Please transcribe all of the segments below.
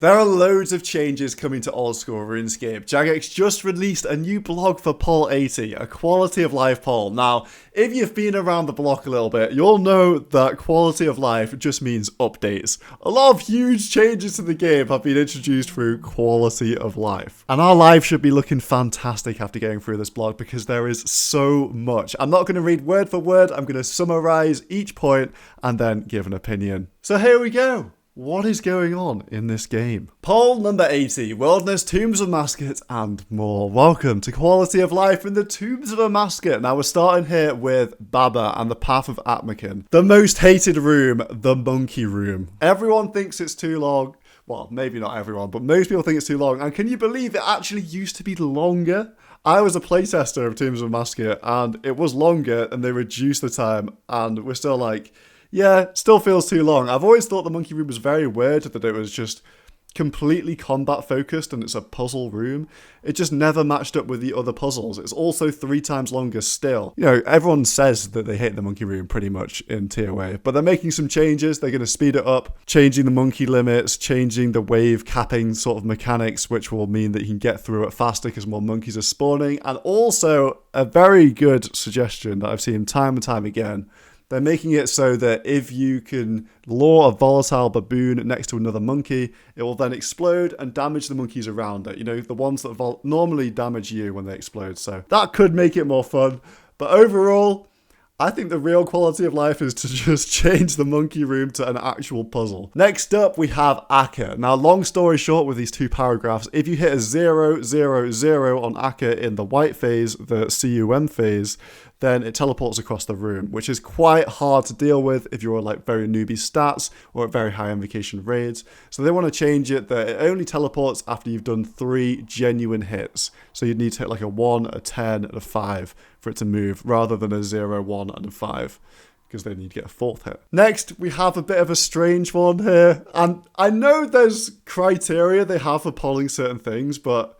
There are loads of changes coming to old school RuneScape. Jagex just released a new blog for poll 80, a quality of life poll. Now, if you've been around the block a little bit, you'll know that quality of life just means updates. A lot of huge changes to the game have been introduced through quality of life. And our life should be looking fantastic after going through this blog because there is so much. I'm not going to read word for word, I'm going to summarize each point and then give an opinion. So here we go. What is going on in this game? Poll number 80, Wilderness, Tombs of Mascot, and more. Welcome to Quality of Life in the Tombs of a Mascot. Now we're starting here with Baba and the Path of Atmacan. The most hated room, the Monkey Room. Everyone thinks it's too long. Well, maybe not everyone, but most people think it's too long. And can you believe it actually used to be longer? I was a playtester of Tombs of Mascot and it was longer and they reduced the time and we're still like, yeah, still feels too long. I've always thought the Monkey Room was very weird, that it was just completely combat focused and it's a puzzle room. It just never matched up with the other puzzles. It's also 3 times longer still. You know, everyone says that they hate the Monkey Room pretty much in TOA, but they're making some changes. They're going to speed it up, changing the monkey limits, changing the wave capping sort of mechanics, which will mean that you can get through it faster because more monkeys are spawning. And also a very good suggestion that I've seen time and time again. They're making it so that if you can lure a volatile baboon next to another monkey, it will then explode and damage the monkeys around it. You know, the ones that normally damage you when they explode. So that could make it more fun. But overall, I think the real quality of life is to just change the Monkey Room to an actual puzzle. Next up, we have Akka. Now, long story short with these 2 paragraphs, if you hit a 0, 0, 0 on Akka in the white phase, the CUM phase, then it teleports across the room, which is quite hard to deal with if you're like very newbie stats or at very high invocation raids. So they want to change it that it only teleports after you've done 3 genuine hits. So you'd need to hit like a 1, a 10, and a 5 for it to move, rather than a 0, 1, and a 5. Because they need to get a 4th hit. Next, we have a bit of a strange one here. And I know there's criteria they have for polling certain things, but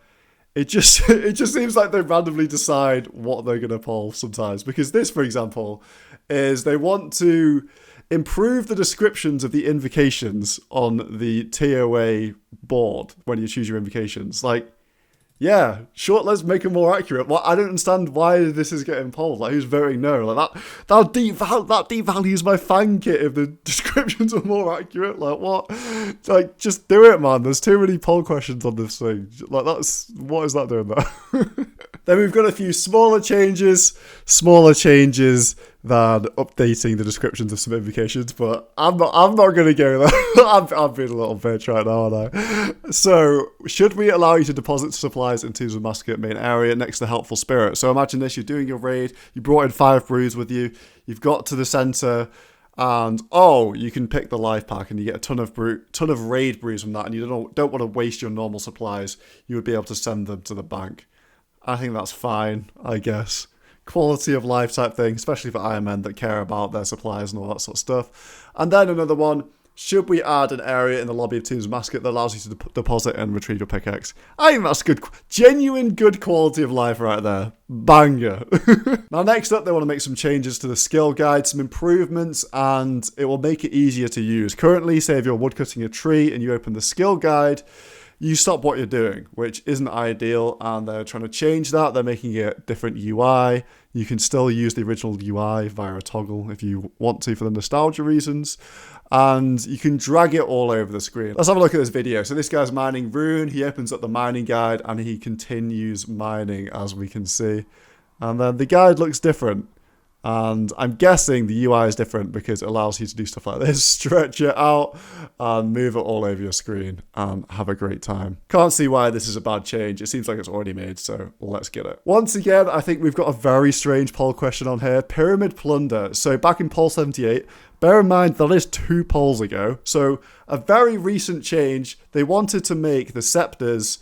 it just seems like they randomly decide what they're going to poll sometimes. Because this, for example, is they want to improve the descriptions of the invocations on the TOA board when you choose your invocations. Like, yeah, sure, let's make it more accurate. Well, I don't understand why this is getting polled. Like, who's voting no? Like, that devalues my fan kit if the descriptions are more accurate. Like, what? Like, just do it, man. There's too many poll questions on this thing. Like, what is that doing there? Then we've got a few smaller changes than updating the descriptions of some invocations, but I'm not going to go there. I'm being a little bitch right now, aren't I? So, should we allow you to deposit supplies in Tombs of Mascot main area next to Helpful Spirit? So imagine this, you're doing your raid, you brought in 5 brews with you, you've got to the center, and you can pick the life pack and you get a ton of raid brews from that, and you don't want to waste your normal supplies. You would be able to send them to the bank. I think that's fine, I guess. Quality of life type thing, especially for Iron Men that care about their supplies and all that sort of stuff. And then another one, should we add an area in the lobby of Tombs of Mascot that allows you to deposit and retrieve your pickaxe? I think that's good, genuine good quality of life right there. Banger. Now next up, they want to make some changes to the skill guide, some improvements, and it will make it easier to use. Currently, say if you're woodcutting a tree and you open the skill guide, you stop what you're doing, which isn't ideal, and they're trying to change that. They're making it different UI. You can still use the original UI via a toggle if you want to for the nostalgia reasons, and you can drag it all over the screen. Let's have a look at this video. So this guy's mining rune. He opens up the mining guide, and he continues mining, as we can see. And then the guide looks different. And I'm guessing the UI is different because it allows you to do stuff like this, stretch it out and move it all over your screen and have a great time. Can't see why this is a bad change. It seems like it's already made, so let's get it. Once again, I think we've got a very strange poll question on here. Pyramid Plunder. So back in poll 78, bear in mind that is 2 polls ago. So a very recent change. They wanted to make the scepters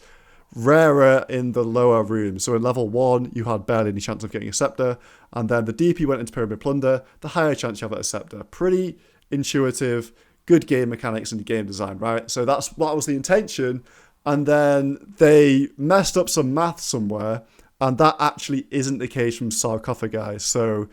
rarer in the lower rooms. So in level 1, you had barely any chance of getting a scepter, and then the deeper you went into Pyramid Plunder, the higher chance you have at a scepter. Pretty intuitive, good game mechanics and game design, right? So that was the intention, and then they messed up some math somewhere, and that actually isn't the case from Sarcophagi. So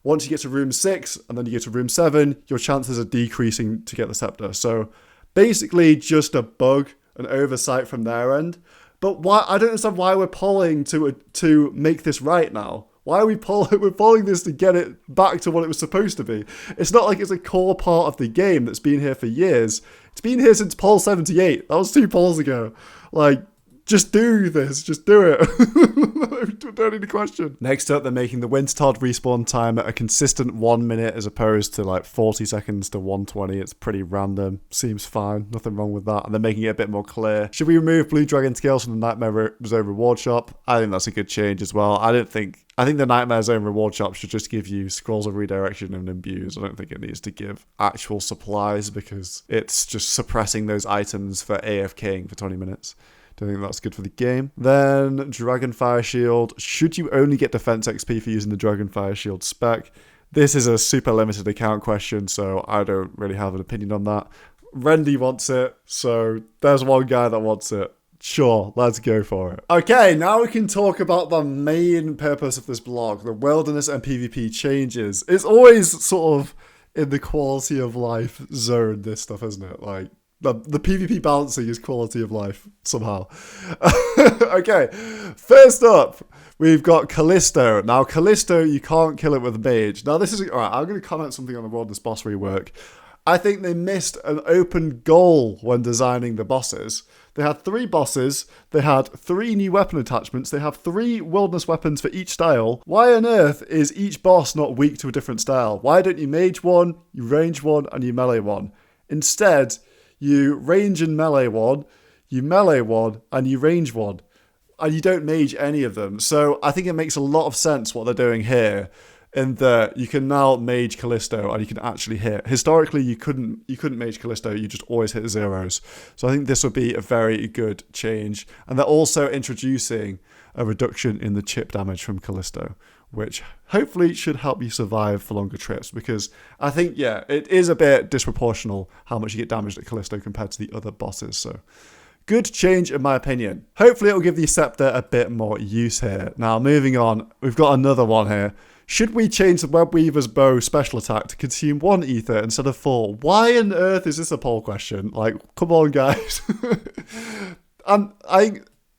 once you get to room 6, and then you get to room 7, your chances are decreasing to get the scepter. So basically just a bug an oversight from their end. But why? I don't understand why we're polling to make this right now. Why are we polling? We're polling this to get it back to what it was supposed to be. It's not like it's a core part of the game that's been here for years. It's been here since poll 78. That was 2 polls ago. Like, just do this. Just do it. Don't need a question. Next up, they're making the Wintertodt respawn time at a consistent 1 minute as opposed to like 40 seconds to 120. It's pretty random. Seems fine. Nothing wrong with that. And they're making it a bit more clear. Should we remove Blue Dragon scales from the Nightmare Zone reward shop? I think that's a good change as well. I think the Nightmare Zone reward shop should just give you scrolls of redirection and imbues. I don't think it needs to give actual supplies because it's just suppressing those items for AFKing for 20 minutes. Don't think that's good for the game. Then Dragonfire Shield. Should you only get defense XP for using the Dragonfire Shield spec? This is a super limited account question, so I don't really have an opinion on that. Rendy wants it, so there's one guy that wants it. Sure, let's go for it. Okay, now we can talk about the main purpose of this blog, the wilderness and PvP changes. It's always sort of in the quality of life zone, this stuff, isn't it? Like, the PvP balancing is quality of life, somehow. Okay, first up, we've got Callisto. Now, Callisto, you can't kill it with Mage. Now, this is... Alright, I'm going to comment something on the Wilderness boss rework. I think they missed an open goal when designing the bosses. They had 3 bosses, they had 3 new weapon attachments, they have 3 wilderness weapons for each style. Why on earth is each boss not weak to a different style? Why don't you Mage one, you range one, and you melee one? Instead... you range and melee one, you melee one, and you range one. And you don't mage any of them. So I think it makes a lot of sense what they're doing here, in that you can now mage Callisto and you can actually hit. Historically, you couldn't mage Callisto, you just always hit zeros. So I think this would be a very good change. And they're also introducing a reduction in the chip damage from Callisto, which hopefully should help you survive for longer trips, because I think, yeah, it is a bit disproportional how much you get damaged at Callisto compared to the other bosses, so good change in my opinion. Hopefully it'll give the Scepter a bit more use here. Now, moving on, we've got another one here. Should we change the Webweaver's Bow special attack to consume 1 ether instead of 4? Why on earth is this a poll question? Like, come on, guys. And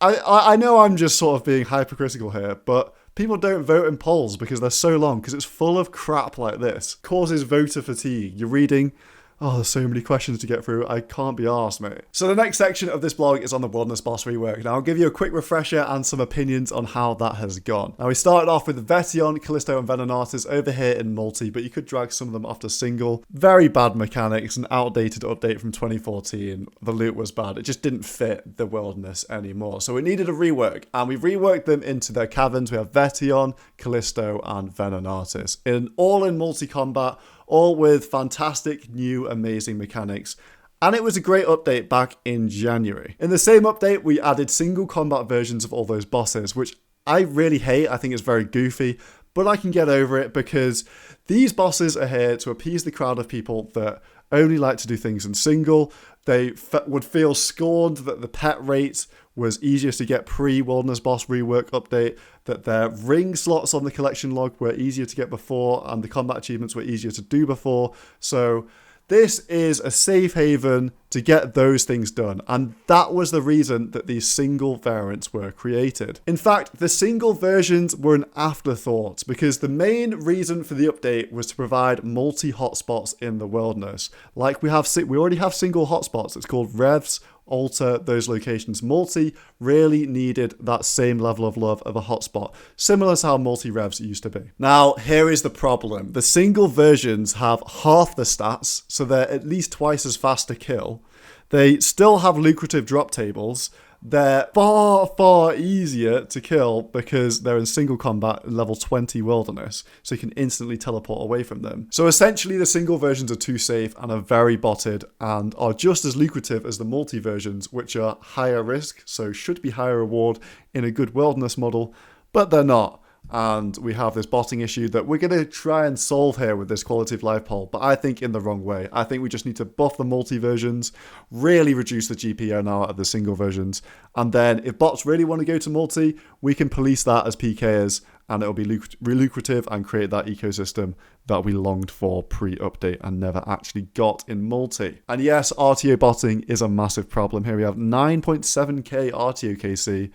I know I'm just sort of being hypercritical here, but people don't vote in polls because they're so long, because it's full of crap like this. Causes voter fatigue. You're reading, oh, there's so many questions to get through. I can't be arsed, mate. So the next section of this blog is on the Wilderness boss rework. Now, I'll give you a quick refresher and some opinions on how that has gone. Now, we started off with Vetion, Callisto, and Venenatis over here in multi, but you could drag some of them after single. Very bad mechanics, an outdated update from 2014. The loot was bad. It just didn't fit the Wilderness anymore. So we needed a rework, and we reworked them into their caverns. We have Vetion, Callisto, and Venenatis. All in multi-combat, all with fantastic, new, amazing mechanics. And it was a great update back in January. In the same update, we added single combat versions of all those bosses, which I really hate. I think it's very goofy, but I can get over it because these bosses are here to appease the crowd of people that only like to do things in single. They would feel scorned that the pet rate was easier to get pre-Wilderness boss rework update, that their ring slots on the collection log were easier to get before, and the combat achievements were easier to do before. So this is a safe haven to get those things done, and that was the reason that these single variants were created. In fact, the single versions were an afterthought, because the main reason for the update was to provide multi-hotspots in the Wilderness. Like we already have single hotspots. It's called Revs. Alter those locations. Multi really needed that same level of love of a hotspot, similar to how multi-revs used to be. Now, here is the problem. The single versions have half the stats, so they're at least twice as fast to kill. They still have lucrative drop tables. They're far, far easier to kill because they're in single combat in level 20 Wilderness, so you can instantly teleport away from them. So essentially the single versions are too safe and are very botted and are just as lucrative as the multi versions, which are higher risk, so should be higher reward in a good Wilderness model, but they're not. And we have this botting issue that we're going to try and solve here with this quality of life poll, but I think in the wrong way. I think we just need to buff the multi versions, really reduce the GPO now of the single versions, and then if bots really want to go to multi, we can police that as PKers and it'll be lucrative and create that ecosystem that we longed for pre-update and never actually got in multi. And yes, RTO botting is a massive problem. Here we have 9.7k RTO KC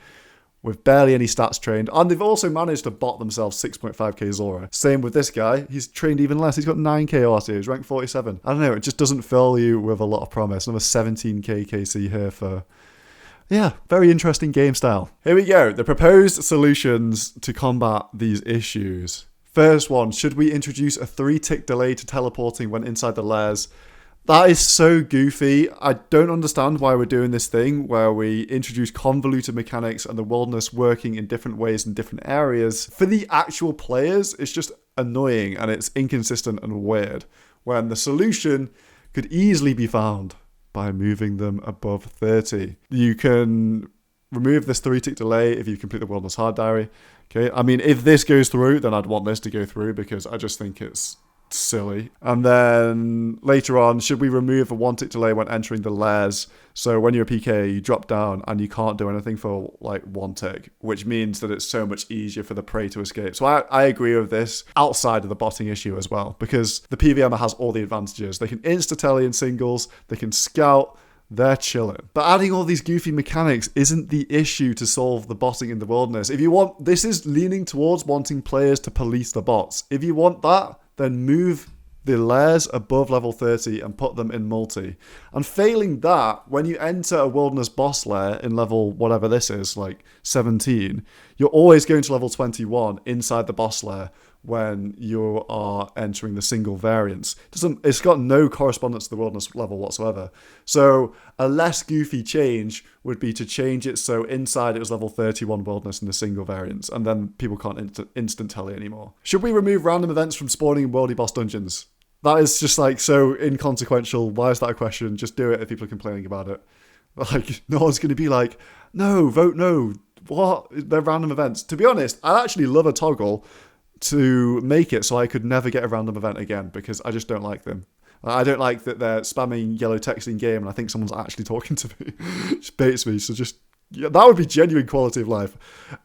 with barely any stats trained, and they've also managed to bot themselves 6.5k Zora. Same with this guy, he's trained even less, he's got 9k RTO, he's ranked 47. I don't know, it just doesn't fill you with a lot of promise. Another 17k KC here for, yeah, very interesting game style. Here we go, the proposed solutions to combat these issues. First one, should we introduce a 3-tick delay to teleporting when inside the lairs? That is so goofy. I don't understand why we're doing this thing where we introduce convoluted mechanics and the wilderness working in different ways in different areas. For the actual players, it's just annoying and it's inconsistent and weird, when the solution could easily be found by moving them above 30. You can remove this 3-tick delay if you complete the wilderness hard diary. Okay, I mean, if this goes through, then I'd want this to go through because I just think it's silly. And then later on, should we remove a 1-tick delay when entering the lairs? So when you're a PK, you drop down and you can't do anything for like 1 tick, which means that it's so much easier for the prey to escape. So I agree with this outside of the botting issue as well, because the PVMer has all the advantages. They can insta-telly in singles, they can scout, they're chilling. But adding all these goofy mechanics isn't the issue to solve the botting in the wilderness. If you want, this is leaning towards wanting players to police the bots. If you want that, then move the lairs above level 30 and put them in multi. And failing that, when you enter a wilderness boss lair in level whatever this is, like 17, you're always going to level 21 inside the boss lair when you are entering the single variants. It's got no correspondence to the wilderness level whatsoever. So a less goofy change would be to change it so inside it was level 31 wilderness in the single variants, and then people can't instant tally anymore. Should we remove random events from spawning in worldy boss dungeons? That is just like so inconsequential. Why is that a question? Just do it if people are complaining about it. Like, no one's going to be like, no, vote no. What? They're random events. To be honest, I actually love a toggle to make it so I could never get a random event again, because I just don't like them. I don't like that they're spamming yellow text in game and I think someone's actually talking to me. It just baits me. So just, yeah, that would be genuine quality of life.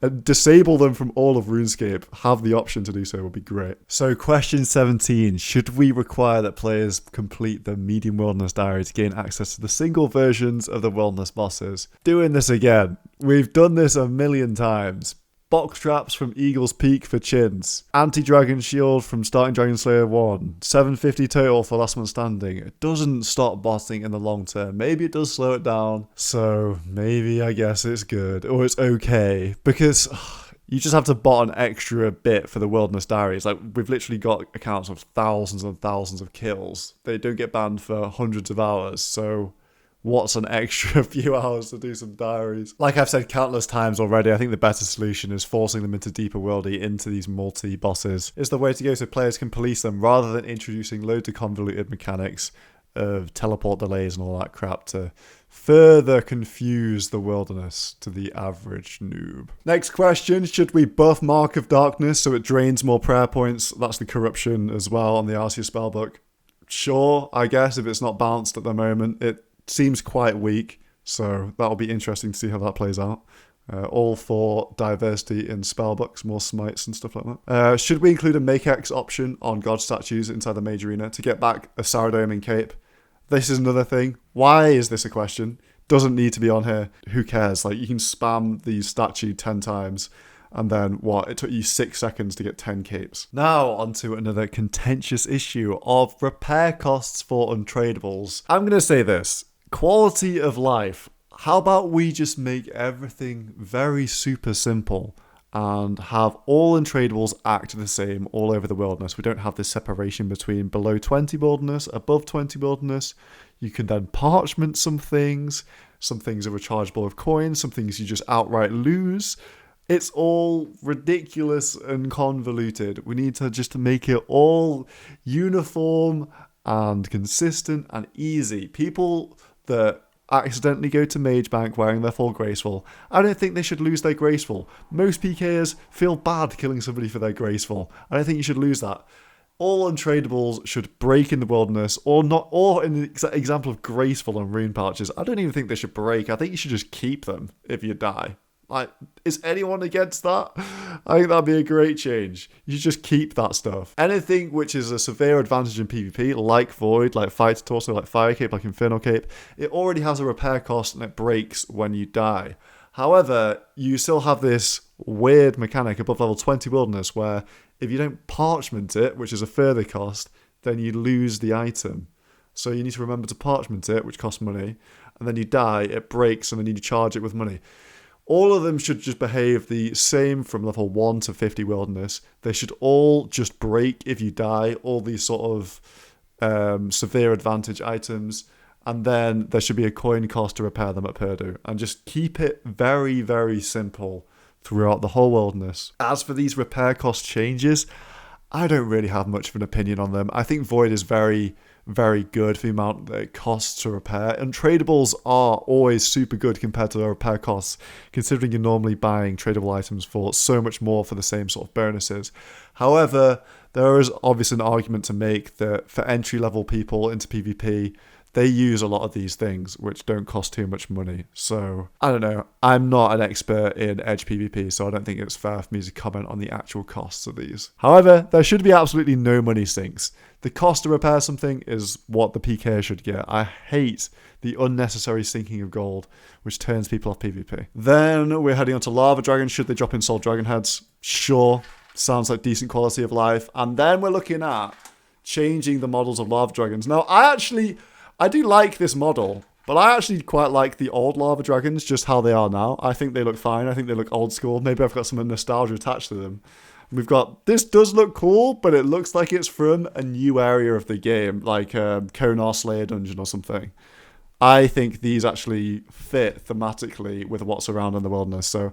And disable them from all of RuneScape. Have the option to do so would be great. So question 17, should we require that players complete the medium wilderness diary to gain access to the single versions of the wilderness bosses? Doing this again. We've done this a million times. Box traps from Eagle's Peak for chins. Anti-Dragon Shield from Starting Dragon Slayer 1. 750 total for Last Man Standing. It doesn't stop botting in the long term. Maybe it does slow it down. So maybe I guess it's good. Or it's okay. Because you just have to bot an extra bit for the Wilderness Diaries. Like, we've literally got accounts of thousands and thousands of kills. They don't get banned for hundreds of hours. So what's an extra few hours to do some diaries? Like I've said countless times already, I think the better solution is forcing them into deeper worldy, into these multi-bosses, is the way to go so players can police them, rather than introducing loads of convoluted mechanics of teleport delays and all that crap to further confuse the wilderness to the average noob. Next question, should we buff Mark of Darkness so it drains more prayer points? That's the corruption as well on the Arceus spellbook. Sure, I guess, if it's not balanced at the moment. It seems quite weak, so that'll be interesting to see how that plays out. All for diversity in spellbooks, more smites and stuff like that. Should we include a make-X option on god statues inside the Mage Arena to get back a Saradomin and Cape? This is another thing. Why is this a question? Doesn't need to be on here. Who cares? Like, you can spam the statue 10 times and then what? It took you 6 seconds to get 10 capes. Now onto another contentious issue of repair costs for untradables. I'm going to say this. Quality of life. How about we just make everything very super simple and have all untradables act the same all over the wilderness? We don't have this separation between below 20 wilderness, above 20 wilderness. You can then parchment some things. Some things are rechargeable of coins. Some things you just outright lose. It's all ridiculous and convoluted. We need to just make it all uniform and consistent and easy. People that accidentally go to Mage Bank wearing their full Graceful, I don't think they should lose their Graceful. Most PKers feel bad killing somebody for their Graceful. I don't think you should lose that. All untradables should break in the wilderness, or not. Or in the example of Graceful and Rune Pouches, I don't even think they should break. I think you should just keep them if you die. Like, is anyone against that? I think that'd be a great change. You should just keep that stuff. Anything which is a severe advantage in PvP, like Void, like Fighter Torso, like Fire Cape, like Inferno Cape, it already has a repair cost and it breaks when you die. However, you still have this weird mechanic above level 20 Wilderness where if you don't parchment it, which is a further cost, then you lose the item. So you need to remember to parchment it, which costs money, and then you die, it breaks, and then you need to charge it with money. All of them should just behave the same from level 1 to 50 Wilderness. They should all just break if you die, all these sort of severe advantage items, and then there should be a coin cost to repair them at Purdue. And just keep it very, very simple throughout the whole Wilderness. As for these repair cost changes, I don't really have much of an opinion on them. I think Void is very, very good for the amount that it costs to repair. And tradables are always super good compared to the repair costs, considering you're normally buying tradable items for so much more for the same sort of bonuses. However, there is obviously an argument to make that for entry-level people into PvP, they use a lot of these things which don't cost too much money. So, I don't know. I'm not an expert in Edge PvP, so I don't think it's fair for me to comment on the actual costs of these. However, there should be absolutely no money sinks. The cost to repair something is what the PK should get. I hate the unnecessary sinking of gold, which turns people off PvP. Then we're heading on to Lava Dragons. Should they drop in Soul Dragon heads? Sure. Sounds like decent quality of life. And then we're looking at changing the models of Lava Dragons. Now, I do like this model, but I actually quite like the old Lava Dragons, just how they are now. I think they look fine. I think they look old school. Maybe I've got some nostalgia attached to them. This does look cool, but it looks like it's from a new area of the game, like Konar Slayer Dungeon or something. I think these actually fit thematically with what's around in the Wilderness, so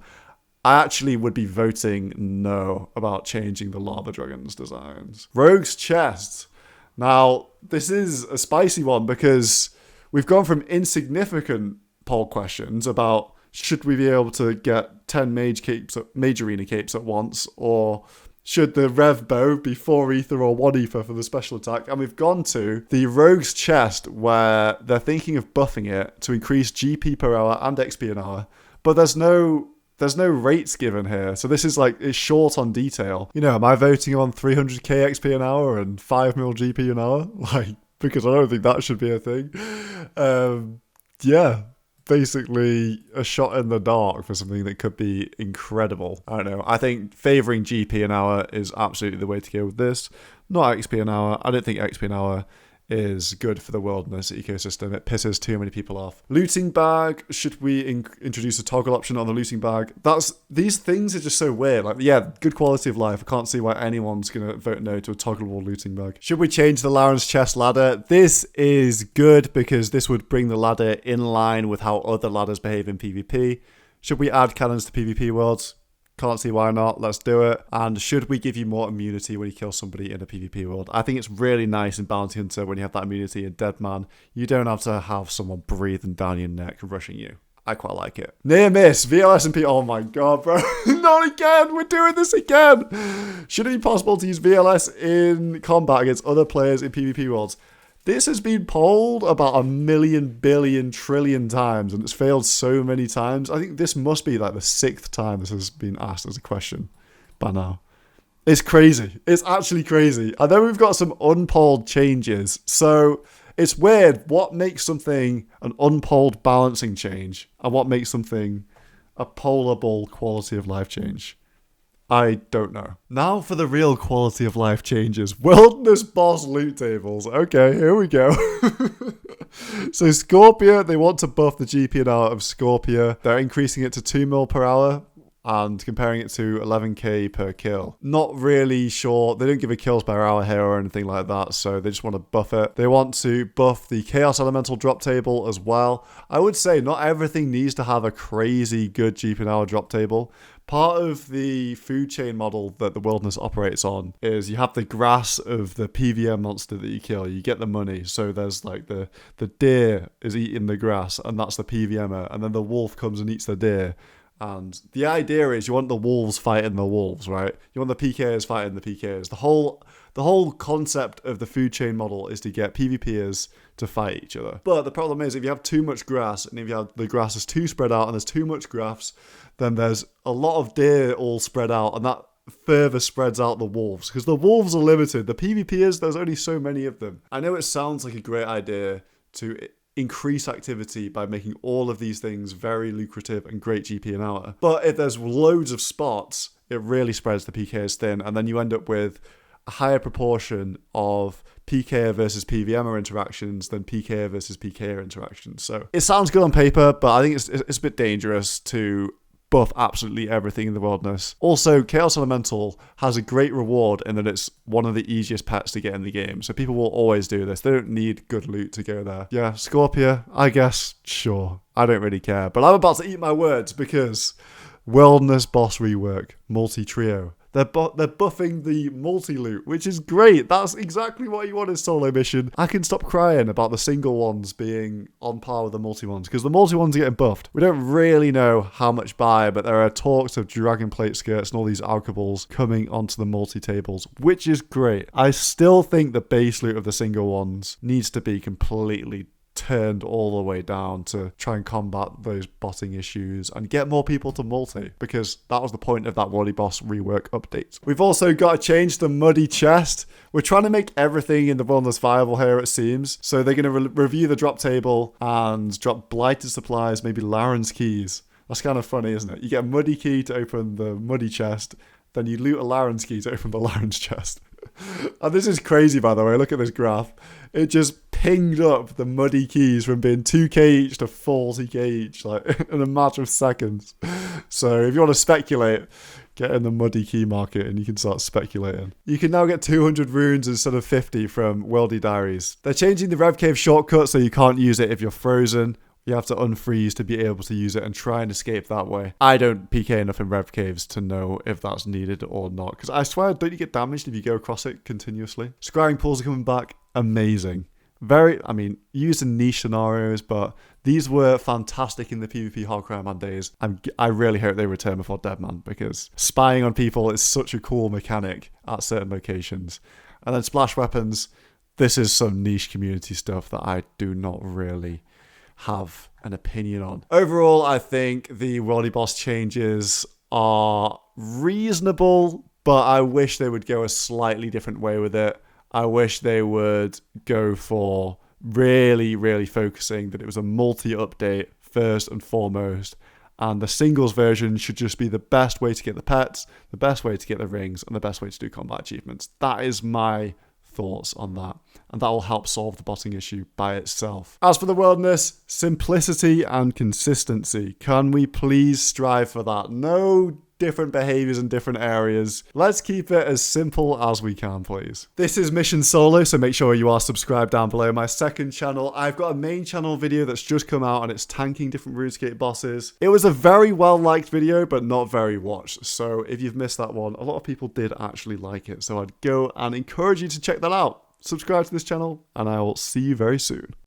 I actually would be voting no about changing the Lava Dragons designs. Rogue's Chest. Now, this is a spicy one because we've gone from insignificant poll questions about should we be able to get 10 mage arena capes at once, or should the Rev Bow be 4 ether or 1 ether for the special attack? And we've gone to the Rogue's Chest, where they're thinking of buffing it to increase GP per hour and XP an hour, but there's no rates given here, so this is like, it's short on detail. You know, am I voting on 300k XP an hour and 5 mil GP an hour? Like, because I don't think that should be a thing. Yeah, basically a shot in the dark for something that could be incredible. I don't know. I think favouring GP an hour is absolutely the way to go with this. Not XP an hour. I don't think XP an hour is good for the Wilderness ecosystem. It pisses too many people off. Looting bag. Should we introduce a toggle option on the looting bag? These things are just so weird. Like, yeah, good quality of life. I can't see why anyone's going to vote no to a toggleable looting bag. Should we change the Laren's Chest ladder? This is good because this would bring the ladder in line with how other ladders behave in PvP. Should we add cannons to PvP worlds? Can't see why not. Let's do it. And should we give you more immunity when you kill somebody in a PvP world? I think it's really nice in Bounty Hunter when you have that immunity in Dead Man. You don't have to have someone breathing down your neck rushing you. I quite like it. Near miss, VLS and P. Oh my god, bro. Not again. We're doing this again. Should it be possible to use VLS in combat against other players in PvP worlds? This has been polled about 1 million, billion, trillion times, and it's failed so many times. I think this must be like the 6th time this has been asked as a question by now. It's crazy. It's actually crazy. And then we've got some unpolled changes. So it's weird. What makes something an unpolled balancing change, and what makes something a pollable quality of life change? I don't know. Now for the real quality of life changes. Wilderness boss loot tables. Okay, here we go. So Scorpia, they want to buff the GP and hour of Scorpia. They're increasing it to 2 mil per hour and comparing it to 11k per kill. Not really sure. They don't give a kills per hour here or anything like that, so they just want to buff it. They want to buff the Chaos Elemental drop table as well. I would say not everything needs to have a crazy good GP and hour drop table. Part of the food chain model that the Wilderness operates on is you have the grass of the PVM monster that you kill. You get the money. So there's like the deer is eating the grass, and that's the PVMer. And then the wolf comes and eats the deer. And the idea is you want the wolves fighting the wolves, right? You want the PKers fighting the PKers. The whole concept of the food chain model is to get PvPers to fight each other. But the problem is if you have too much grass, and if you have the grass is too spread out and there's too much grass, then there's a lot of deer all spread out, and that further spreads out the wolves, because the wolves are limited. The PvPers, there's only so many of them. I know it sounds like a great idea to increase activity by making all of these things very lucrative and great GP an hour. But if there's loads of spots, it really spreads the PKs thin, and then you end up with a higher proportion of PK versus PVMer interactions than PK versus PK interactions. So it sounds good on paper, but I think it's a bit dangerous to buff absolutely everything in the wilderness. Also, Chaos Elemental has a great reward in that it's one of the easiest pets to get in the game. So people will always do this. They don't need good loot to go there. Yeah, Scorpia, I guess, sure. I don't really care. But I'm about to eat my words because Wilderness Boss Rework, Multi-Trio. They're buffing the multi-loot, which is great. That's exactly what you want in solo mission. I can stop crying about the single ones being on par with the multi-ones, because the multi-ones are getting buffed. We don't really know how much by, but there are talks of dragon plate skirts and all these alcohols coming onto the multi-tables, which is great. I still think the base loot of the single ones needs to be completely turned all the way down to try and combat those botting issues and get more people to multi, because that was the point of that Worldy Boss Rework update. We've also got to change the muddy chest. We're trying to make everything in the wilderness viable here, it seems. So they're going to review the drop table and drop blighted supplies, maybe Laren's keys. That's kind of funny, isn't it? You get a muddy key to open the muddy chest, then you loot a Laren's key to open the Laren's chest. And this is crazy, by the way. Look at this graph. It just pinged up the muddy keys from being 2k each to 40k each, like in a matter of seconds. So if you want to speculate, get in the muddy key market and you can start speculating. You can now get 200 runes instead of 50 from Worldy Diaries. They're changing the Rev Cave shortcut so you can't use it if you're frozen. You have to unfreeze to be able to use it and try and escape that way. I don't PK enough in Rev Caves to know if that's needed or not, because I swear, don't you get damaged if you go across it continuously? Scrying pools are coming back. Amazing. Used in niche scenarios, but these were fantastic in the PvP Hardcore Man days. I really hope they return before Deadman, because spying on people is such a cool mechanic at certain locations. And then splash weapons, this is some niche community stuff that I do not really have an opinion on. Overall, I think the Worldy Boss changes are reasonable, but I wish they would go a slightly different way with it. I wish they would go for really, really focusing that it was a multi-update first and foremost, and the singles version should just be the best way to get the pets, the best way to get the rings, and the best way to do combat achievements. That is my thoughts on that, and that will help solve the botting issue by itself. As for the wilderness, simplicity and consistency. Can we please strive for that? No different behaviors in different areas. Let's keep it as simple as we can, please. This is Mission Solo, so make sure you are subscribed down below. My second channel, I've got a main channel video that's just come out and it's tanking different RuneScape bosses. It was a very well liked video, but not very watched. So if you've missed that one, a lot of people did actually like it. So I'd go and encourage you to check that out. Subscribe to this channel and I will see you very soon.